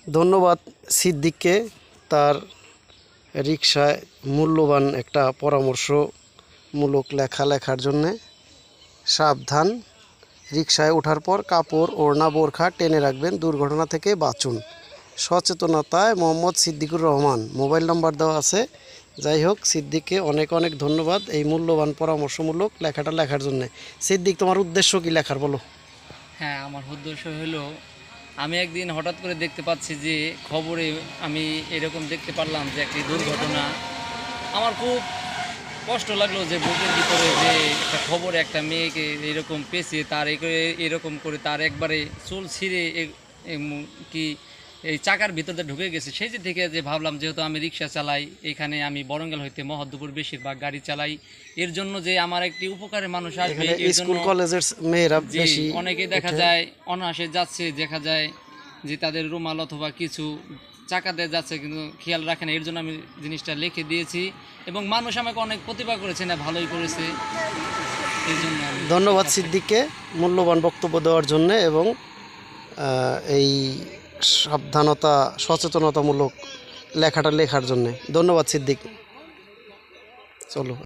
ধন্যবাদ সিদ্দিককে তার রিকশায় মূল্যবান একটা পরামর্শমূলক লেখা লেখার জন্যে। সাবধান, রিকশায় ওঠার পর কাপড় ওড়না বোরখা টেনে রাখবেন, দুর্ঘটনা থেকে বাঁচুন। সচেতনতায় মোহাম্মদ সিদ্দিকুর রহমান, মোবাইল নাম্বার দেওয়া আছে। যাই হোক, সিদ্দিককে অনেক অনেক ধন্যবাদ এই মূল্যবান পরামর্শমূলক লেখাটা লেখার জন্যে। সিদ্দিক, তোমার উদ্দেশ্য কি লেখার বলো? হ্যাঁ, আমার উদ্দেশ্য হলো আমি একদিন হঠাৎ করে দেখতে পাচ্ছি যে খবরে আমি এরকম দেখতে পারলাম যে একটি দুর্ঘটনা। আমার খুব কষ্ট লাগলো যে বুকের ভিতরে যে একটা খবরে একটা মেয়েকে এরকম পেঁচিয়ে তার এরকম করে তার একবারে চুল ছিঁড়ে কি এই চাকার ভিতরে ঢুকে গেছে। সেই যে থেকে যে ভাবলাম, যেহেতু আমি রিক্সা চালাই, এখানে আমি বরঙ্গেল হইতে মহদ্দপুর বেশিরভাগ গাড়ি চালাই, এর জন্য যে আমার একটি উপকারের মানুষ আসবে, স্কুল কলেজের মেয়েরা বেশি অনেকে দেখা যায় অনায়াসে যাচ্ছে, দেখা যায় যে তাদের রুমাল অথবা কিছু চাকাতে যাচ্ছে কিন্তু খেয়াল রাখে না। এর জন্য আমি জিনিসটা লিখে দিয়েছি এবং মানুষ আমাকে অনেক প্রতিভা করেছে, না ভালোই করেছে। এই জন্য ধন্যবাদ সিদ্দিককে মূল্যবান বক্তব্য দেওয়ার জন্য এবং এই সাবধানতা সচেতনতামূলক লেখাটা লেখার জন্যে। ধন্যবাদ সিদ্দিক। চলো।